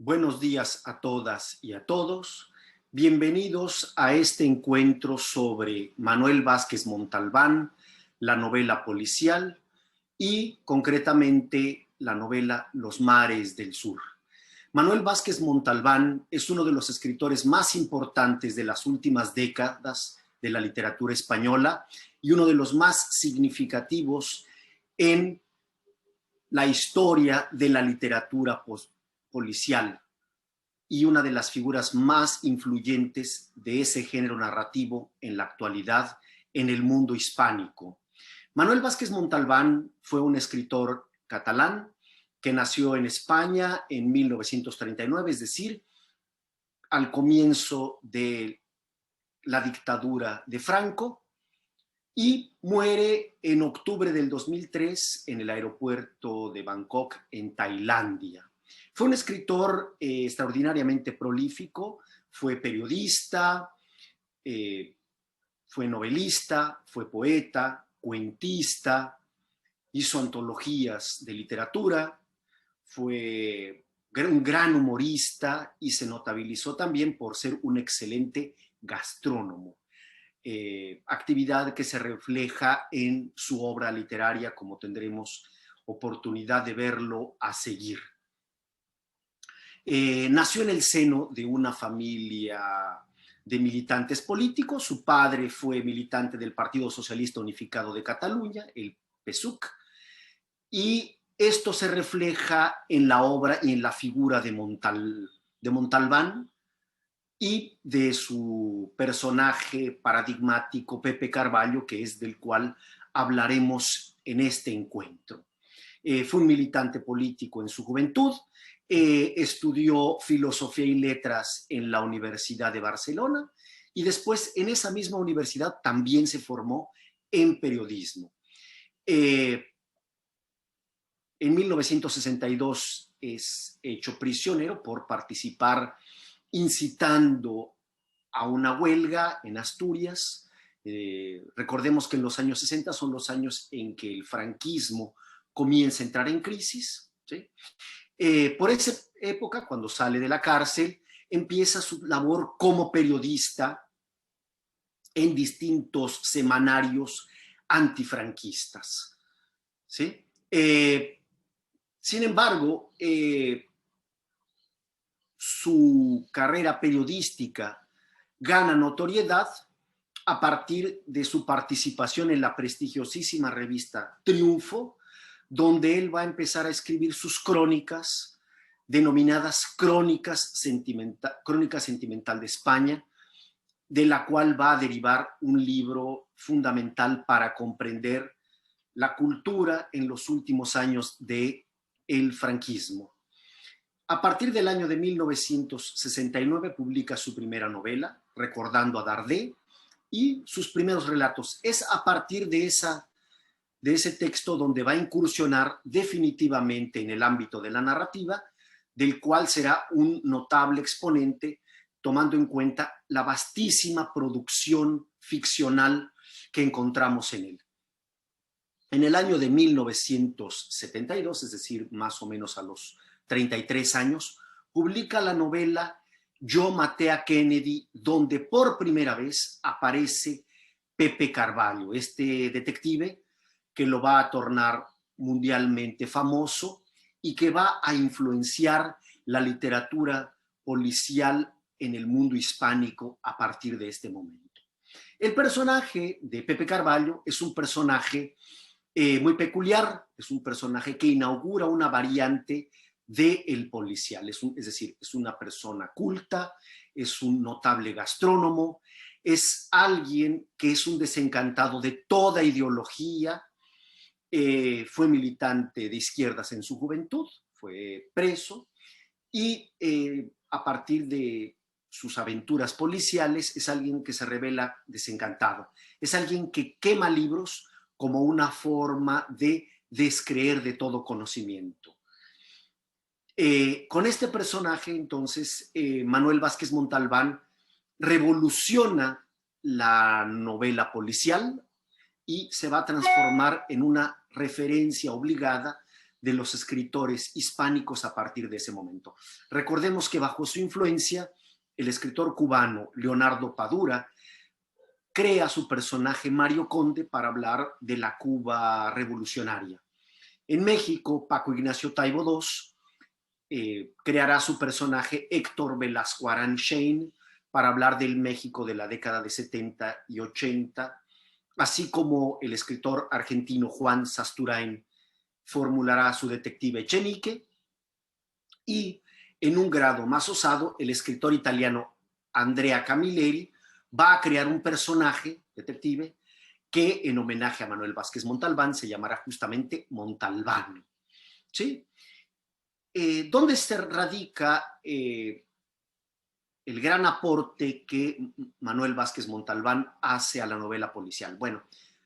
Buenos días a todas y a todos. Bienvenidos a este encuentro sobre Manuel Vázquez Montalbán, la novela policial y concretamente la novela Los mares del sur. Manuel Vázquez Montalbán es uno de los escritores más importantes de las últimas décadas de la literatura española y uno de los más significativos en la historia de la literatura policial y una de las figuras más influyentes de ese género narrativo en la actualidad en el mundo hispánico. Manuel Vázquez Montalbán fue un escritor catalán que nació en España en 1939, es decir, al comienzo de la dictadura de Franco, y muere en octubre del 2003 en el aeropuerto de Bangkok, en Tailandia. Fue un escritor extraordinariamente prolífico, fue periodista, fue novelista, fue poeta, cuentista, hizo antologías de literatura, fue un gran humorista y se notabilizó también por ser un excelente gastrónomo. Actividad que se refleja en su obra literaria, como tendremos oportunidad de verlo a seguir. Nació en el seno de una familia de militantes políticos. Su padre fue militante del Partido Socialista Unificado de Cataluña, el PSUC, y esto se refleja en la obra y en la figura de Montalbán y de su personaje paradigmático, Pepe Carballo, que es del cual hablaremos en este encuentro. Fue un militante político en su juventud, estudió filosofía y letras en la Universidad de Barcelona y después en esa misma universidad también se formó en periodismo. En 1962 es hecho prisionero por participar incitando a una huelga en Asturias. Recordemos que en los años 60 son los años en que el franquismo comienza a entrar en crisis, ¿sí? Por esa época, cuando sale de la cárcel, empieza su labor como periodista en distintos semanarios antifranquistas, ¿sí? Sin embargo, su carrera periodística gana notoriedad a partir de su participación en la prestigiosísima revista Triunfo, donde él va a empezar a escribir sus crónicas, denominadas Crónica Sentimental de España, de la cual va a derivar un libro fundamental para comprender la cultura en los últimos años del franquismo. A partir del año de 1969 publica su primera novela, Recordando a Dardé, y sus primeros relatos. Es a partir de ese texto donde va a incursionar definitivamente en el ámbito de la narrativa, del cual será un notable exponente, tomando en cuenta la vastísima producción ficcional que encontramos en él. En el año de 1972, es decir, más o menos a los 33 años, publica la novela Yo maté a Kennedy, donde por primera vez aparece Pepe Carballo, este detective que lo va a tornar mundialmente famoso y que va a influenciar la literatura policial en el mundo hispánico a partir de este momento. El personaje de Pepe Carballo es un personaje muy peculiar, es un personaje que inaugura una variante del policial, es decir, es una persona culta, es un notable gastrónomo, es alguien que es un desencantado de toda ideología, fue militante de izquierdas en su juventud, fue preso y a partir de sus aventuras policiales es alguien que se revela desencantado, es alguien que quema libros como una forma de descreer de todo conocimiento. Con este personaje, entonces, Manuel Vázquez Montalbán revoluciona la novela policial y se va a transformar en una referencia obligada de los escritores hispánicos a partir de ese momento. Recordemos que bajo su influencia, el escritor cubano Leonardo Padura crea su personaje Mario Conde para hablar de la Cuba revolucionaria. En México, Paco Ignacio Taibo II creará su personaje Héctor Velasco Arán Shane para hablar del México de la década de 70 y 80, así como el escritor argentino Juan Sasturain formulará a su detective Echenique, y en un grado más osado, el escritor italiano Andrea Camilleri va a crear un personaje, detective, que en homenaje a Manuel Vázquez Montalbán se llamará justamente Montalbán. ¿Sí? ¿Dónde se radica el gran aporte que Manuel Vázquez Montalbán hace a la novela policial? Bueno,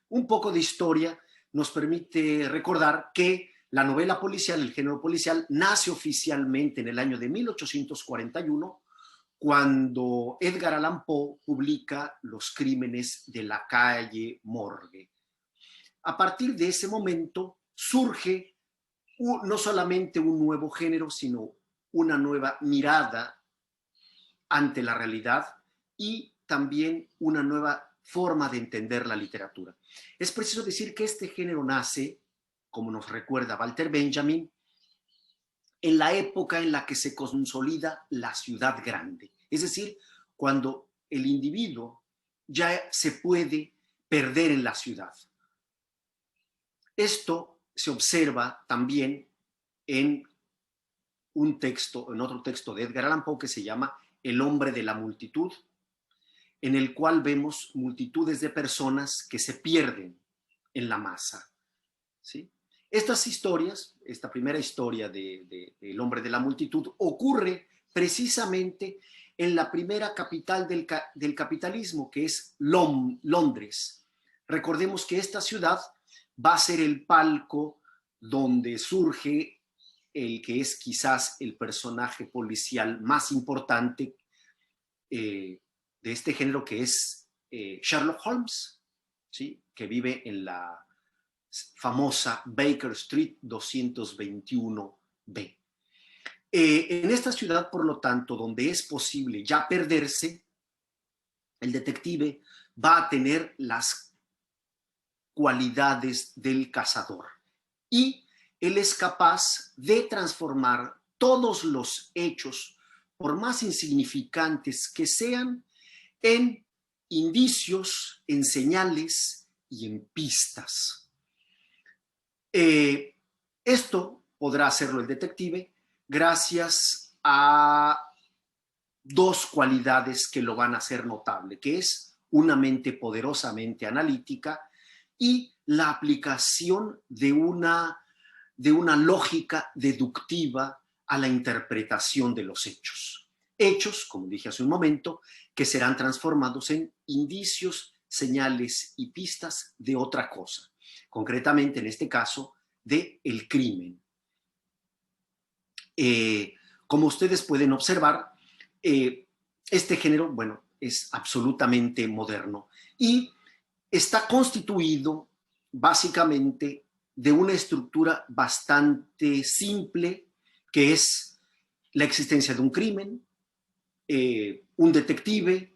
un poco de historia nos permite recordar que la novela policial, el género policial, nace oficialmente en el año de 1841, cuando Edgar Allan Poe publica Los crímenes de la calle Morgue. A partir de ese momento surge no solamente un nuevo género, sino una nueva mirada ante la realidad y también una nueva forma de entender la literatura. Es preciso decir que este género nace, como nos recuerda Walter Benjamin, en la época en la que se consolida la ciudad grande, es decir, cuando el individuo ya se puede perder en la ciudad. Esto se observa también en otro texto de Edgar Allan Poe que se llama El hombre de la multitud, en el cual vemos multitudes de personas que se pierden en la masa. ¿Sí? Estas historias, esta primera historia del hombre de la multitud, ocurre precisamente en la primera capital del capitalismo, que es Londres. Recordemos que esta ciudad va a ser el palco donde surge el que es quizás el personaje policial más importante de este género, que es Sherlock Holmes, ¿sí? Que vive en la famosa Baker Street 221B. En esta ciudad, por lo tanto, donde es posible ya perderse, el detective va a tener las cualidades del cazador y él es capaz de transformar todos los hechos, por más insignificantes que sean, en indicios, en señales y en pistas. Esto podrá hacerlo el detective gracias a dos cualidades que lo van a hacer notable, que es una mente poderosamente analítica y la aplicación de una lógica deductiva a la interpretación de los hechos. Hechos, como dije hace un momento, que serán transformados en indicios, señales y pistas de otra cosa, concretamente en este caso de el crimen. Como ustedes pueden observar, este género, bueno, es absolutamente moderno y está constituido básicamente de una estructura bastante simple, que es la existencia de un crimen, un detective,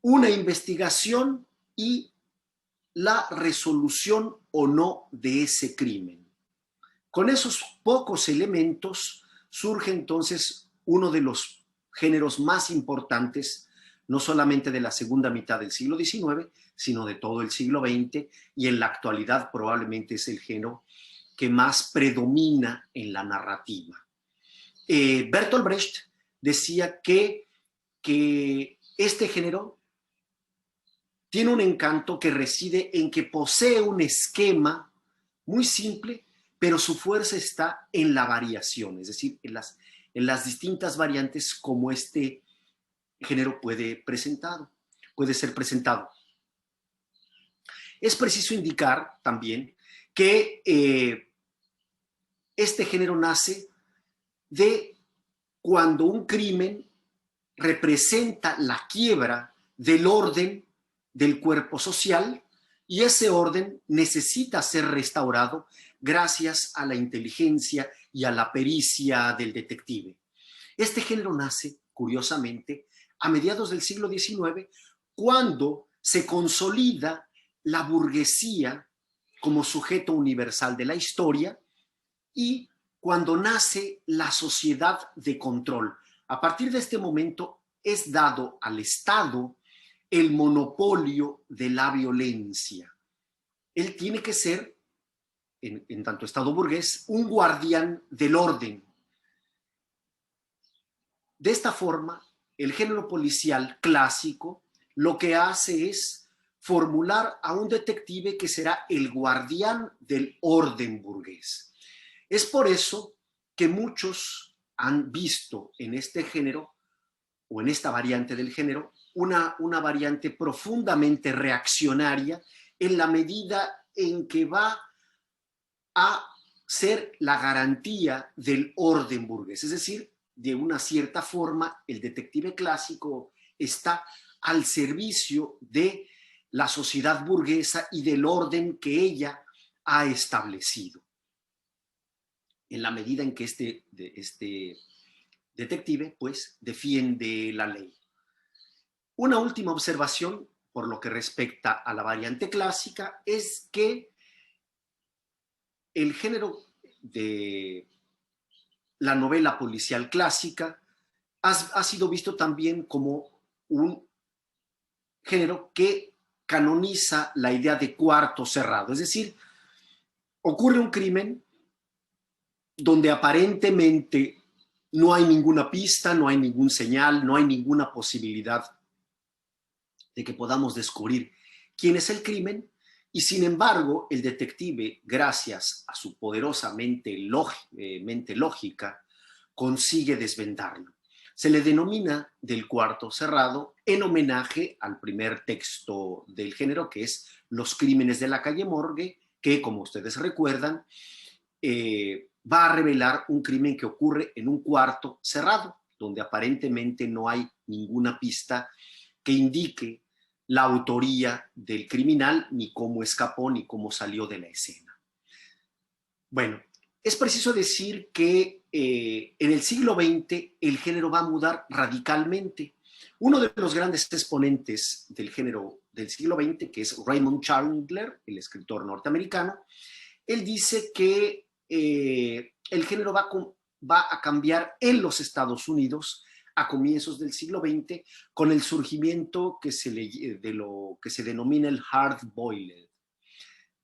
una investigación y la resolución o no de ese crimen. Con esos pocos elementos surge entonces uno de los géneros más importantes, no solamente de la segunda mitad del siglo XIX, sino de todo el siglo XX, y en la actualidad probablemente es el género que más predomina en la narrativa. Bertolt Brecht decía que este género tiene un encanto que reside en que posee un esquema muy simple, pero su fuerza está en la variación, es decir, en las distintas variantes como este género puede ser presentado. Es preciso indicar también que este género nace de cuando un crimen representa la quiebra del orden del cuerpo social y ese orden necesita ser restaurado gracias a la inteligencia y a la pericia del detective. Este género nace, curiosamente, a mediados del siglo XIX, cuando se consolida la burguesía como sujeto universal de la historia y cuando nace la sociedad de control. A partir de este momento es dado al Estado el monopolio de la violencia. Él tiene que ser, en tanto Estado burgués, un guardián del orden. De esta forma, el género policial clásico lo que hace es formular a un detective que será el guardián del orden burgués. Es por eso que muchos han visto en este género, o en esta variante del género, una variante profundamente reaccionaria en la medida en que va a ser la garantía del orden burgués. Es decir, de una cierta forma, el detective clásico está al servicio de la sociedad burguesa y del orden que ella ha establecido. En la medida en que este detective, pues, defiende la ley. Una última observación, por lo que respecta a la variante clásica, es que el género de la novela policial clásica ha sido visto también como un género que canoniza la idea de cuarto cerrado. Es decir, ocurre un crimen donde aparentemente no hay ninguna pista, no hay ningún señal, no hay ninguna posibilidad de que podamos descubrir quién es el crimen, y sin embargo el detective, gracias a su poderosa mente lógica, consigue desvendarlo. Se le denomina del cuarto cerrado en homenaje al primer texto del género, que es Los crímenes de la calle Morgue, que, como ustedes recuerdan, va a revelar un crimen que ocurre en un cuarto cerrado, donde aparentemente no hay ninguna pista que indique la autoría del criminal, ni cómo escapó, ni cómo salió de la escena. Bueno, es preciso decir que en el siglo XX el género va a mudar radicalmente. Uno de los grandes exponentes del género del siglo XX, que es Raymond Chandler, el escritor norteamericano, él dice que el género va a cambiar en los Estados Unidos a comienzos del siglo XX con el surgimiento de lo que se denomina el hard-boiled,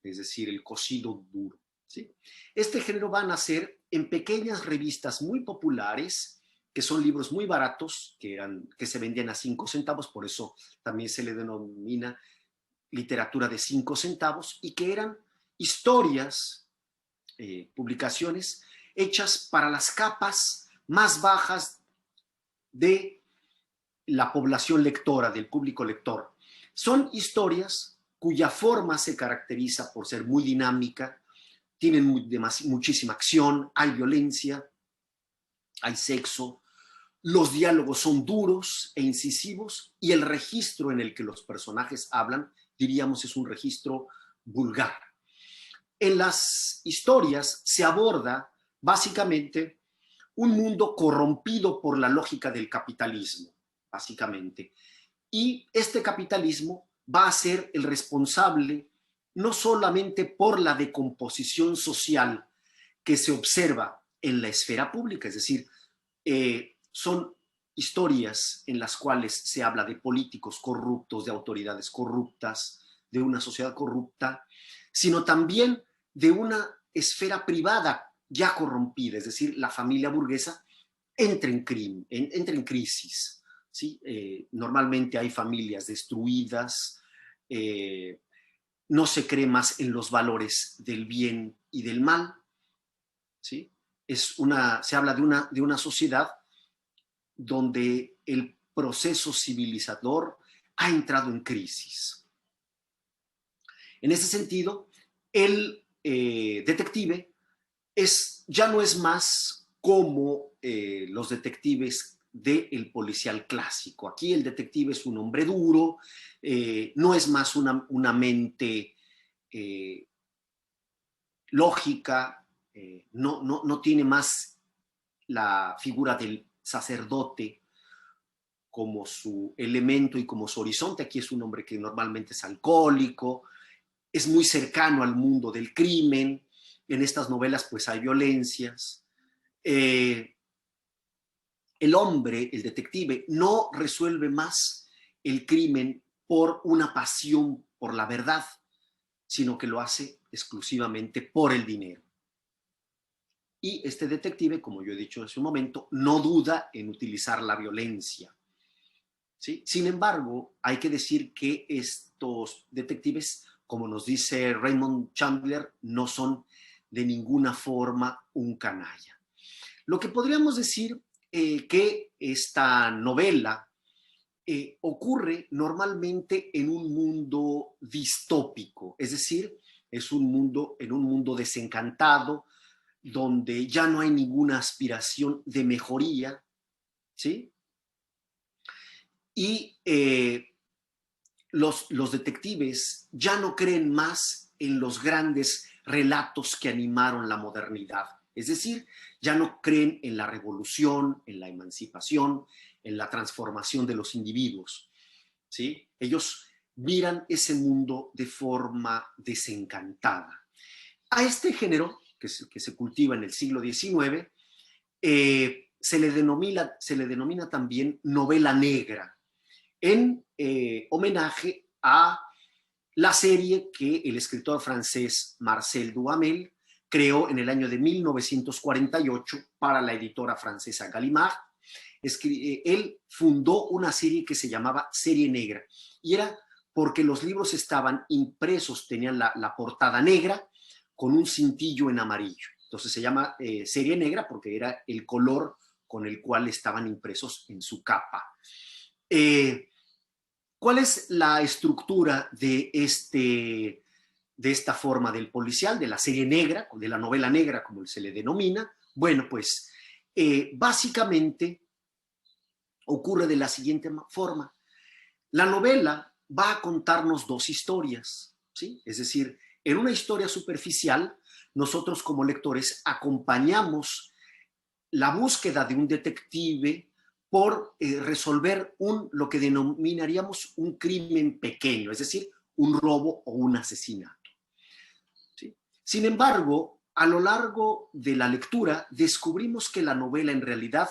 es decir, el cocido duro. ¿Sí? Este género va a nacer en pequeñas revistas muy populares, que son libros muy baratos, que se vendían a 5 centavos, por eso también se le denomina literatura de 5 centavos, y que eran historias, publicaciones hechas para las capas más bajas de la población lectora, del público lector. Son historias cuya forma se caracteriza por ser muy dinámica, tienen muchísima acción, hay violencia, hay sexo, los diálogos son duros e incisivos y el registro en el que los personajes hablan, diríamos, es un registro vulgar. En las historias se aborda básicamente un mundo corrompido por la lógica del capitalismo, básicamente. Y este capitalismo va a ser el responsable no solamente por la decomposición social que se observa en la esfera pública, es decir, son historias en las cuales se habla de políticos corruptos, de autoridades corruptas, de una sociedad corrupta, sino también de una esfera privada ya corrompida, es decir, la familia burguesa entra en crisis. ¿Sí? Normalmente hay familias destruidas, no se cree más en los valores del bien y del mal. ¿Sí? Se habla de una sociedad donde el proceso civilizador ha entrado en crisis. En ese sentido, el detective ya no es más como los detectives del policial clásico. Aquí el detective es un hombre duro, no es más una mente lógica, no tiene más la figura del sacerdote como su elemento y como su horizonte. Aquí es un hombre que normalmente es alcohólico, es muy cercano al mundo del crimen. En estas novelas pues hay violencias. El hombre, el detective, no resuelve más el crimen por una pasión por la verdad, sino que lo hace exclusivamente por el dinero. Y este detective, como yo he dicho hace un momento, no duda en utilizar la violencia. ¿Sí? Sin embargo, hay que decir que estos detectives, como nos dice Raymond Chandler, no son de ninguna forma un canalla. Lo que podríamos decir que esta novela ocurre normalmente en un mundo distópico, es decir, es en un mundo desencantado, donde ya no hay ninguna aspiración de mejoría, ¿sí? Y los detectives ya no creen más en los grandes relatos que animaron la modernidad. Es decir, ya no creen en la revolución, en la emancipación, en la transformación de los individuos. ¿Sí? Ellos miran ese mundo de forma desencantada. A este género, que se cultiva en el siglo XIX, se le denomina también novela negra, en homenaje a la serie que el escritor francés Marcel Duhamel creó en el año de 1948 para la editora francesa Gallimard. Él fundó una serie que se llamaba Serie Negra, y era porque los libros estaban impresos, tenían la portada negra con un cintillo en amarillo. Entonces se llama Serie Negra porque era el color con el cual estaban impresos en su capa. ¿Cuál es la estructura de esta forma del policial, de la serie negra, de la novela negra, como se le denomina? Bueno, pues básicamente ocurre de la siguiente forma. La novela va a contarnos dos historias, ¿sí? Es decir, en una historia superficial, nosotros como lectores acompañamos la búsqueda de un detective por resolver lo que denominaríamos un crimen pequeño, es decir, un robo o un asesinato. ¿Sí? Sin embargo, a lo largo de la lectura descubrimos que la novela en realidad,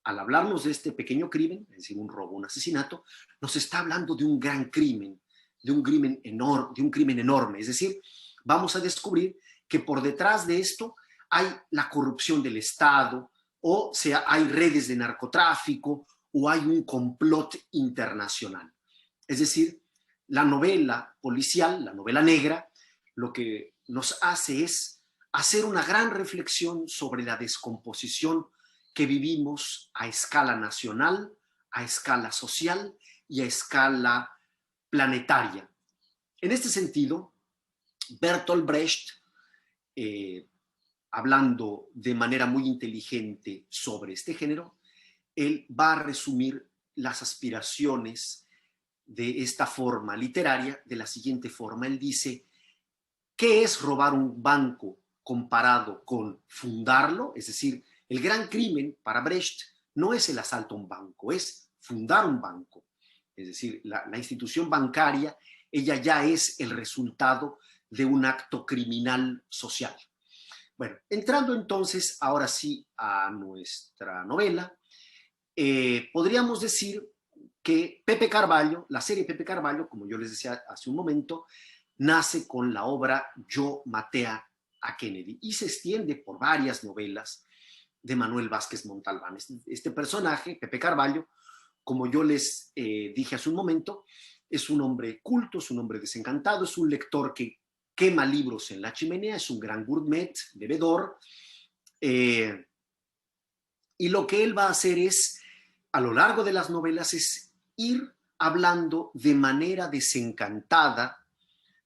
al hablarnos de este pequeño crimen, es decir, un robo, un asesinato, nos está hablando de un gran crimen, de un crimen enorme. Es decir, vamos a descubrir que por detrás de esto hay la corrupción del Estado, o sea, hay redes de narcotráfico, o hay un complot internacional. Es decir, la novela policial, la novela negra, lo que nos hace es hacer una gran reflexión sobre la descomposición que vivimos a escala nacional, a escala social y a escala planetaria. En este sentido, Bertolt Brecht, hablando de manera muy inteligente sobre este género, él va a resumir las aspiraciones de esta forma literaria de la siguiente forma. Él dice, ¿qué es robar un banco comparado con fundarlo? Es decir, el gran crimen para Brecht no es el asalto a un banco, es fundar un banco. Es decir, la institución bancaria, ella ya es el resultado de un acto criminal social. Bueno, entrando entonces ahora sí a nuestra novela, podríamos decir que Pepe Carvalho, la serie Pepe Carvalho, como yo les decía hace un momento, nace con la obra Yo maté a Kennedy y se extiende por varias novelas de Manuel Vázquez Montalbán. Este personaje, Pepe Carvalho, como yo les dije hace un momento, es un hombre culto, es un hombre desencantado, es un lector que quema libros en la chimenea, es un gran gourmet, bebedor, y lo que él va a hacer es, a lo largo de las novelas, es ir hablando de manera desencantada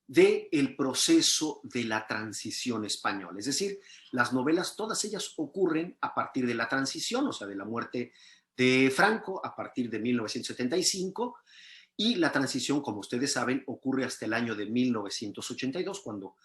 del proceso de la transición española. Es decir, las novelas, todas ellas ocurren a partir de la transición, o sea, de la muerte de Franco a partir de 1975, y la transición, como ustedes saben, ocurre hasta el año de 1982, cuando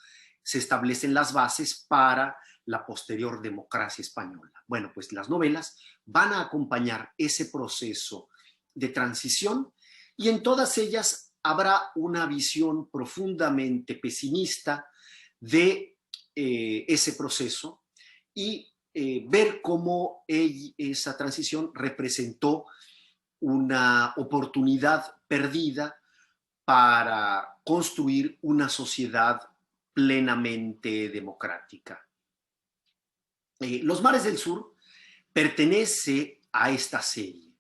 se establecen las bases para la posterior democracia española. Bueno, pues las novelas van a acompañar ese proceso de transición y en todas ellas habrá una visión profundamente pesimista de ese proceso y ver cómo esa transición representó una oportunidad perdida para construir una sociedad plenamente democrática. Los Mares del Sur pertenece a esta serie.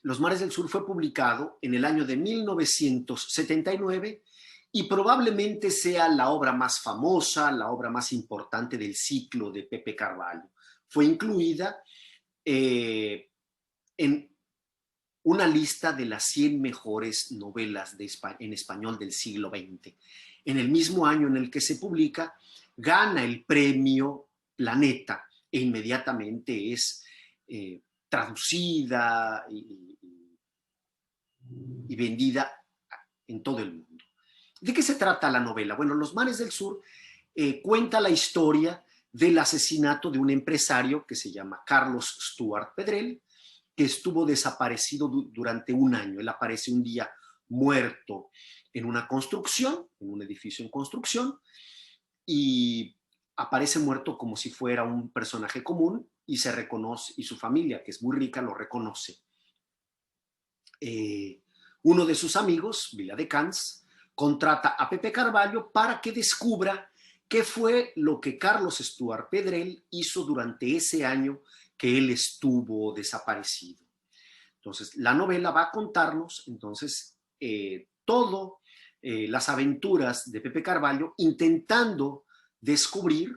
Los Mares del Sur fue publicado en el año de 1979 y probablemente sea la obra más famosa, la obra más importante del ciclo de Pepe Carvalho. Fue incluida en una lista de las 100 mejores novelas en español del siglo XX. En el mismo año en el que se publica, gana el premio Planeta e inmediatamente es traducida y vendida en todo el mundo. ¿De qué se trata la novela? Bueno, Los Mares del Sur cuenta la historia del asesinato de un empresario que se llama Carlos Stuart Pedrell, que estuvo desaparecido durante un año. Él aparece un día muerto en una construcción, en un edificio en construcción, y aparece muerto como si fuera un personaje común y se reconoce, y su familia, que es muy rica, lo reconoce. Uno de sus amigos, Viladecans, contrata a Pepe Carvalho para que descubra qué fue lo que Carlos Stuart Pedrell hizo durante ese año que él estuvo desaparecido. Entonces, la novela va a contarnos, entonces, todo las aventuras de Pepe Carvalho intentando descubrir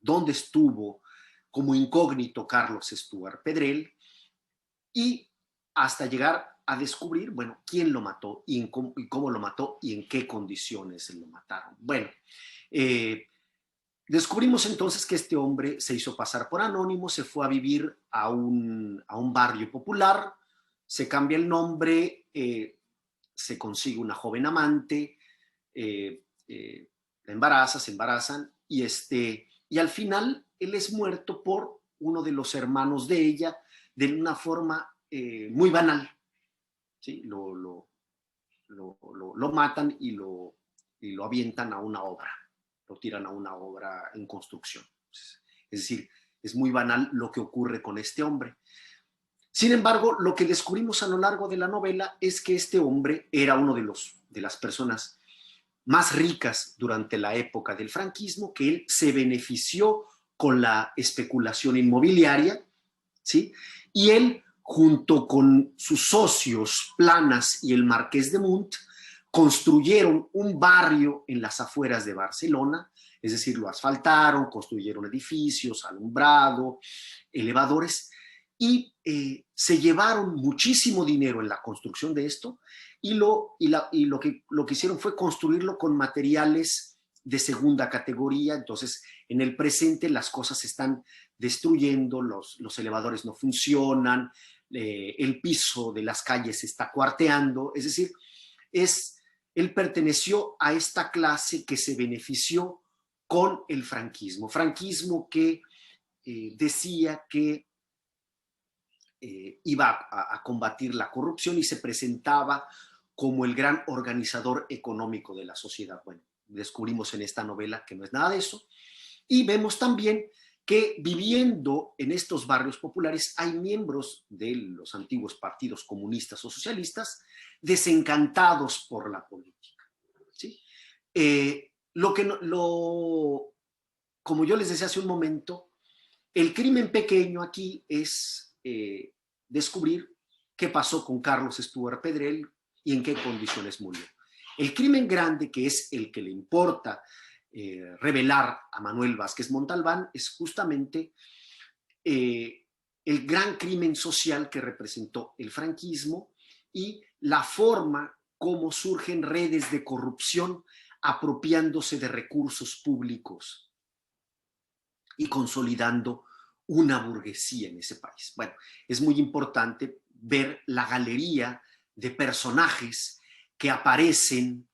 dónde estuvo como incógnito Carlos Stuart Pedrell y hasta llegar a descubrir, bueno, quién lo mató y cómo lo mató y en qué condiciones lo mataron. Bueno, descubrimos entonces que este hombre se hizo pasar por anónimo, se fue a vivir a un barrio popular, se cambia el nombre, se consigue una joven amante, la embaraza, se embarazan y al final él es muerto por uno de los hermanos de ella de una forma muy banal. ¿Sí? Lo matan y lo avientan a una obra, lo tiran a una obra en construcción. Es decir, es muy banal lo que ocurre con este hombre. Sin embargo, lo que descubrimos a lo largo de la novela es que este hombre era uno de las personas más ricas durante la época del franquismo, que él se benefició con la especulación inmobiliaria, ¿sí? Y él, junto con sus socios Planas y el Marqués de Munt, construyeron un barrio en las afueras de Barcelona, es decir, lo asfaltaron, construyeron edificios, alumbrado, elevadores, y se llevaron muchísimo dinero en la construcción de esto y lo que hicieron fue construirlo con materiales de segunda categoría. Entonces, en el presente las cosas se están destruyendo, los elevadores no funcionan, el piso de las calles se está cuarteando, es decir, él perteneció a esta clase que se benefició con el franquismo que decía que iba a combatir la corrupción y se presentaba como el gran organizador económico de la sociedad. Bueno, descubrimos en esta novela que no es nada de eso. Y vemos también que viviendo en estos barrios populares hay miembros de los antiguos partidos comunistas o socialistas desencantados por la política. ¿Sí? Como yo les decía hace un momento, el crimen pequeño aquí es descubrir qué pasó con Carlos Stuart Pedrell y en qué condiciones murió. El crimen grande, que es el que le importa revelar a Manuel Vázquez Montalbán, es justamente el gran crimen social que representó el franquismo y la forma como surgen redes de corrupción apropiándose de recursos públicos y consolidando una burguesía en ese país. Bueno, es muy importante ver la galería de personajes que aparecen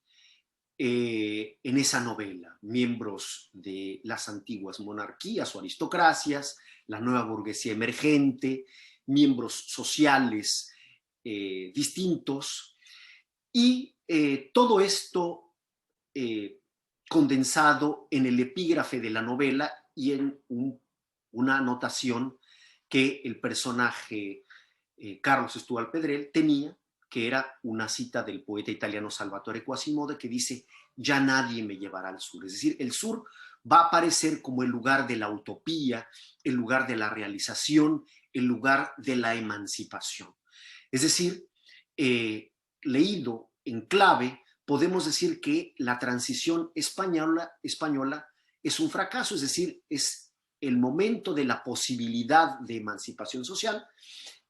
en esa novela, miembros de las antiguas monarquías o aristocracias, la nueva burguesía emergente, miembros sociales distintos, y todo esto condensado en el epígrafe de la novela y en una anotación que el personaje Carlos Stuart Pedrell tenía, que era una cita del poeta italiano Salvatore Quasimodo, que dice: ya nadie me llevará al sur. Es decir, el sur va a aparecer como el lugar de la utopía, el lugar de la realización, el lugar de la emancipación. Es decir, leído en clave, podemos decir que la transición española es un fracaso, es decir, es el momento de la posibilidad de emancipación social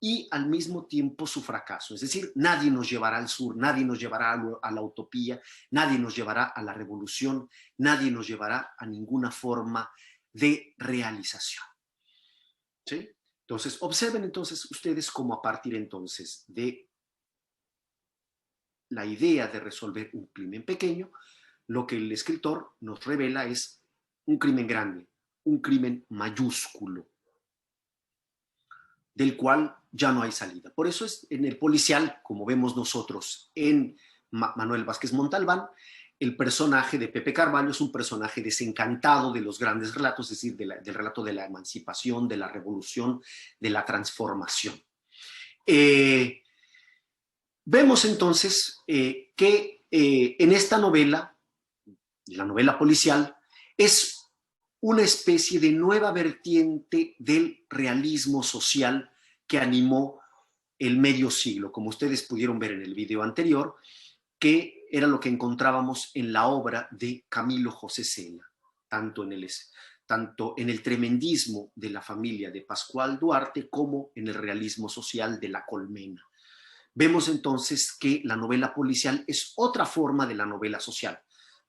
y al mismo tiempo su fracaso. Es decir, nadie nos llevará al sur, nadie nos llevará a la utopía, nadie nos llevará a la revolución, nadie nos llevará a ninguna forma de realización. ¿Sí? Entonces, observen entonces ustedes cómo a partir entonces de la idea de resolver un crimen pequeño, lo que el escritor nos revela es un crimen grande, un crimen mayúsculo, del cual ya no hay salida. Por eso es en el policial, como vemos nosotros en Manuel Vázquez Montalbán, el personaje de Pepe Carvalho es un personaje desencantado de los grandes relatos, es decir, del relato de la emancipación, de la revolución, de la transformación. Vemos entonces que en esta novela, la novela policial, es una especie de nueva vertiente del realismo social que animó el medio siglo, como ustedes pudieron ver en el video anterior, que era lo que encontrábamos en la obra de Camilo José Cela, tanto en el tremendismo de la familia de Pascual Duarte como en el realismo social de La Colmena. Vemos entonces que la novela policial es otra forma de la novela social.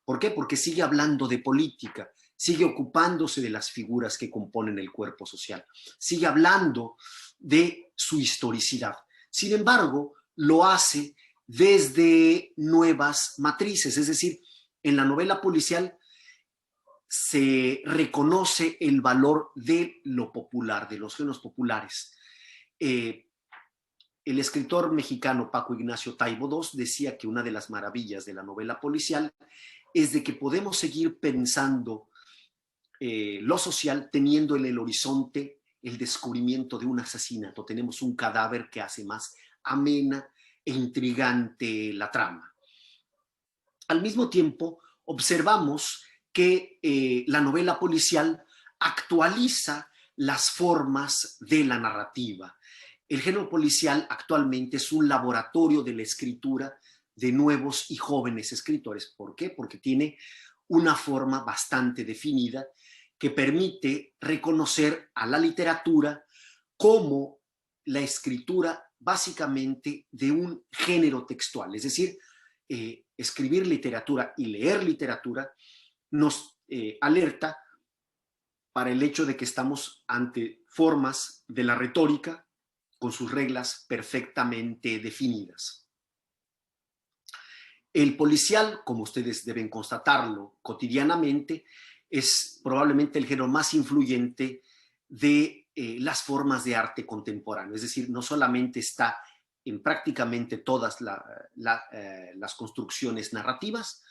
¿Por qué? Porque sigue hablando de política, sigue ocupándose de las figuras que componen el cuerpo social, sigue hablando de su historicidad. Sin embargo, lo hace desde nuevas matrices, es decir, en la novela policial se reconoce el valor de lo popular, de los géneros populares. El escritor mexicano Paco Ignacio Taibo II decía que una de las maravillas de la novela policial es de que podemos seguir pensando lo social teniendo en el horizonte el descubrimiento de un asesinato. Tenemos un cadáver que hace más amena e intrigante la trama. Al mismo tiempo, observamos que la novela policial actualiza las formas de la narrativa. El género policial actualmente es un laboratorio de la escritura de nuevos y jóvenes escritores. ¿Por qué? Porque tiene una forma bastante definida que permite reconocer a la literatura como la escritura básicamente de un género textual. Es decir, escribir literatura y leer literatura nos alerta para el hecho de que estamos ante formas de la retórica con sus reglas perfectamente definidas. El policial, como ustedes deben constatarlo cotidianamente, es probablemente el género más influyente de las formas de arte contemporáneo. Es decir, no solamente está en prácticamente todas las construcciones narrativas,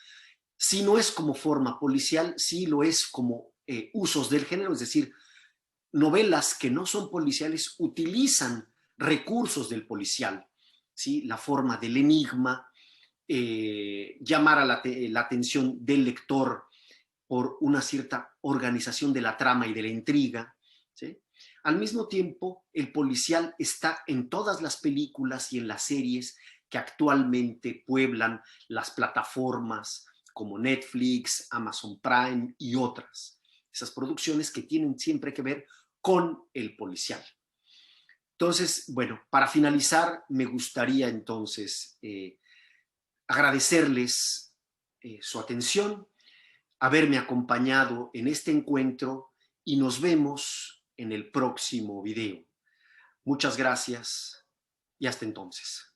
sino es como forma policial, sí lo es como usos del género, es decir, novelas que no son policiales utilizan recursos del policial, ¿sí? La forma del enigma, llamar a la atención del lector por una cierta organización de la trama y de la intriga, ¿sí? Al mismo tiempo, el policial está en todas las películas y en las series que actualmente pueblan las plataformas como Netflix, Amazon Prime y otras. Esas producciones que tienen siempre que ver con el policial. Entonces, bueno, para finalizar, me gustaría entonces agradecerles su atención, haberme acompañado en este encuentro y nos vemos en el próximo video. Muchas gracias y hasta entonces.